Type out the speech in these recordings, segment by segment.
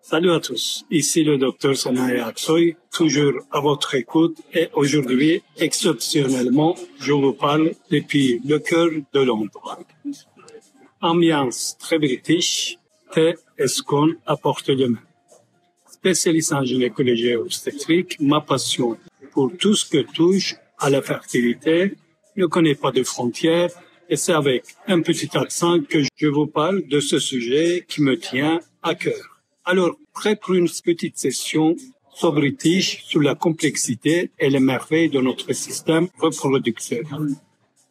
Salut à tous, ici le docteur Sanaya Aksoy, toujours à votre écoute et aujourd'hui, exceptionnellement, je vous parle depuis le cœur de Londres. Ambiance très british, thé et scone à portée de main. Spécialiste en gynécologie et obstétrique, ma passion pour tout ce que touche à la fertilité ne connaît pas de frontières et c'est avec un petit accent que je vous parle de ce sujet qui me tient à cœur. Alors, prêt pour une petite session sur British sur la complexité et les merveilles de notre système reproducteur.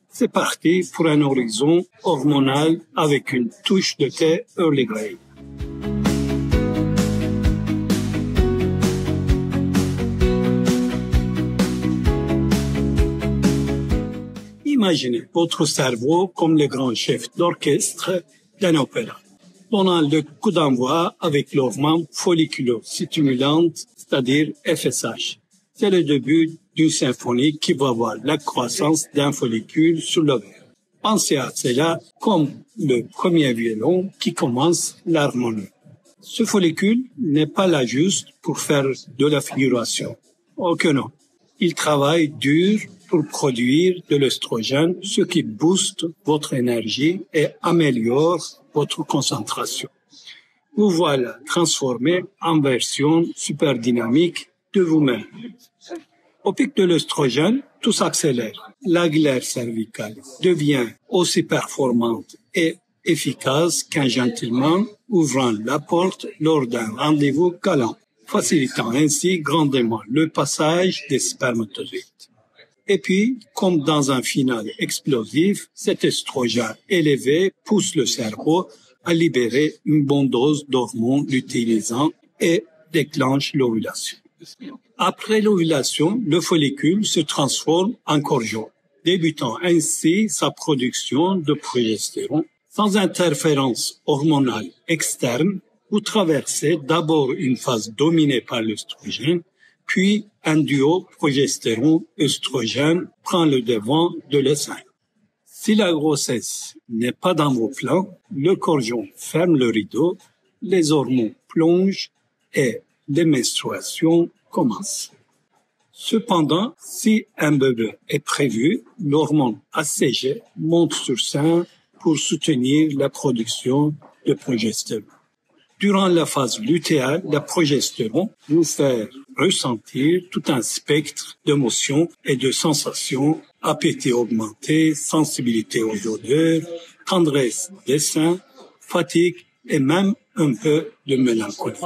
C'est parti pour un horizon hormonal avec une touche de thé Early Grey. Imaginez votre cerveau comme le grand chef d'orchestre d'un opéra, donnant le coup d'envoi avec l'hormone folliculo-stimulante, c'est-à-dire FSH. C'est le début d'une symphonie qui va voir la croissance d'un follicule sur l'ovaire. Pensez à cela comme le premier violon qui commence l'harmonie. Ce follicule n'est pas là juste pour faire de la figuration. Oh que non. Il travaille dur pour produire de l'estrogène, ce qui booste votre énergie et améliore votre concentration. Vous voilà transformé en version super dynamique de vous-même. Au pic de l'estrogène, tout s'accélère. La glaire cervicale devient aussi performante et efficace qu'un gentleman ouvrant la porte lors d'un rendez-vous galant, facilitant ainsi grandement le passage des spermatozoïdes. Et puis, comme dans un final explosif, cet estrogène élevé pousse le cerveau à libérer une bonne dose d'hormones l'utilisant et déclenche l'ovulation. Après l'ovulation, le follicule se transforme en cordion, débutant ainsi sa production de progestérone. Sans interférence hormonale externe, vous traversez d'abord une phase dominée par l'estrogène, puis un duo progestérone-œstrogène prend le devant de l'essaim. Si la grossesse n'est pas dans vos plans, le cordion ferme le rideau, les hormones plongent et les menstruations commencent. Cependant, si un bébé est prévu, l'hormone ACG monte sur scène pour soutenir la production de progestérone. Durant la phase lutéale, la progestérone vous fait ressentir tout un spectre d'émotions et de sensations, appétit augmenté, sensibilité aux odeurs, tendresse des seins, fatigue et même un peu de mélancolie.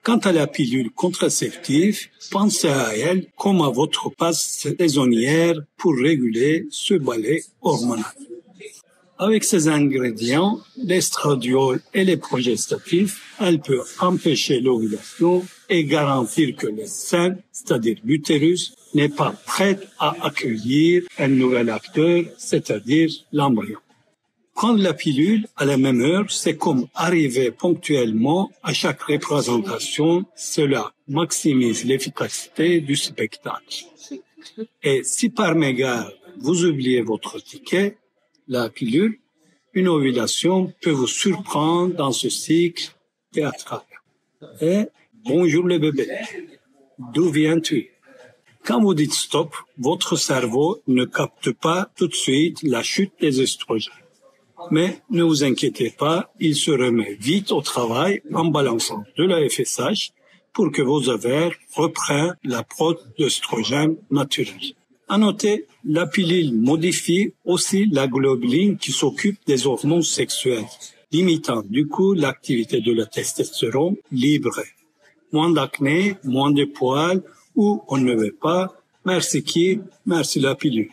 Quant à la pilule contraceptive, pensez à elle comme à votre passe saisonnière pour réguler ce balai hormonal. Avec ces ingrédients, l'estradiol et les progestatifs, elle peut empêcher l'ovulation et garantir que le sein, c'est-à-dire l'utérus, n'est pas prêt à accueillir un nouvel acteur, c'est-à-dire l'embryon. Prendre la pilule à la même heure, c'est comme arriver ponctuellement à chaque représentation. Cela maximise l'efficacité du spectacle. Et si par mégarde vous oubliez votre ticket, la pilule, une ovulation peut vous surprendre dans ce cycle théâtral. Et bonjour le bébé, d'où viens-tu? Quand vous dites stop, votre cerveau ne capte pas tout de suite la chute des estrogènes. Mais ne vous inquiétez pas, il se remet vite au travail en balançant de la FSH pour que vos ovaires reprennent la prod d'œstrogène naturelle. À noter, la pilule modifie aussi la globuline qui s'occupe des hormones sexuelles, limitant du coup l'activité de la testostérone libre. Moins d'acné, moins de poils, ou on ne veut pas, merci qui, merci la pilule.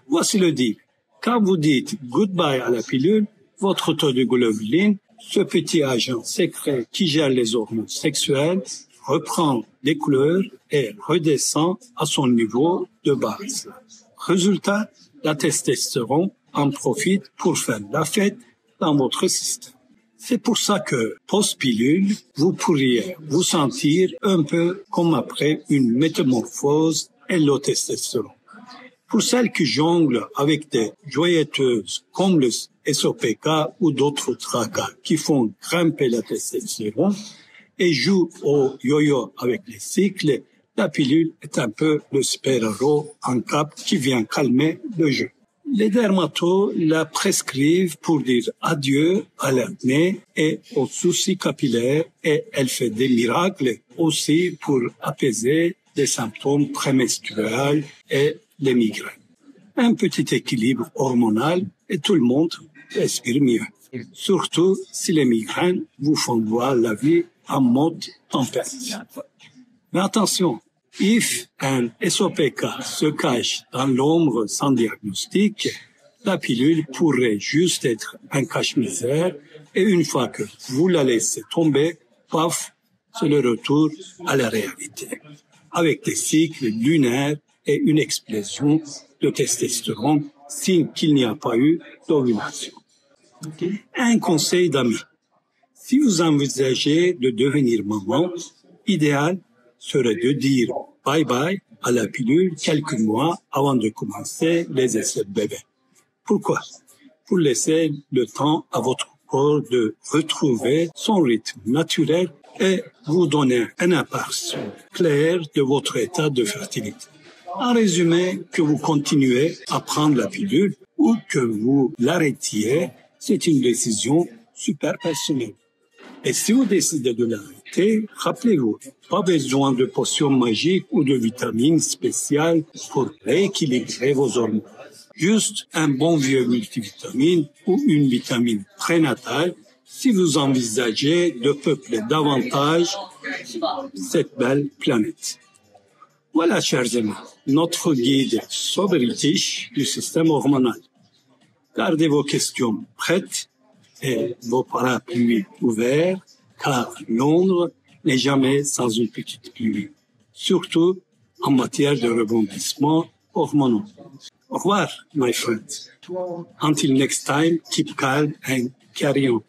Voici le deal. Quand vous dites goodbye à la pilule, votre taux de globuline, ce petit agent secret qui gère les hormones sexuelles, reprend des couleurs et redescend à son niveau de base. Résultat, la testostérone en profite pour faire la fête dans votre système. C'est pour ça que, post-pilule, vous pourriez vous sentir un peu comme après une métamorphose et l'eau testostérone. Pour celles qui jonglent avec des joyetteuses comme le SOPK ou d'autres tracas qui font grimper la testostérone et jouent au yo-yo avec les cycles, la pilule est un peu le super-héros en cape qui vient calmer le jeu. Les dermatos la prescrivent pour dire adieu à l'acné et aux soucis capillaires et elle fait des miracles aussi pour apaiser les symptômes prémenstruels et les migraines. Un petit équilibre hormonal et tout le monde respire mieux. Surtout si les migraines vous font voir la vie en mode tempête. Mais attention, if un SOPK se cache dans l'ombre sans diagnostic, la pilule pourrait juste être un cache-misère et une fois que vous la laissez tomber, paf, c'est le retour à la réalité. Avec des cycles lunaires et une explosion de testostérone, signe qu'il n'y a pas eu d'ovulation. Un conseil d'amis. Si vous envisagez de devenir maman, idéal serait de dire bye-bye à la pilule quelques mois avant de commencer les essais de bébé. Pourquoi? Pour laisser le temps à votre corps de retrouver son rythme naturel et vous donner un aperçu clair de votre état de fertilité. En résumé, que vous continuez à prendre la pilule ou que vous l'arrêtiez, c'est une décision super personnelle. Et si vous décidez de l'arrêter, rappelez-vous, pas besoin de potions magiques ou de vitamines spéciales pour rééquilibrer vos hormones. Juste un bon vieux multivitamine ou une vitamine prénatale si vous envisagez de peupler davantage cette belle planète. Voilà, chers amis, notre guide So British du système hormonal. Gardez vos questions prêtes et vos parapluies ouverts, car Londres n'est jamais sans une petite pluie, surtout en matière de rebondissement hormonal. Au revoir, my friends. Until next time, keep calm and carry on.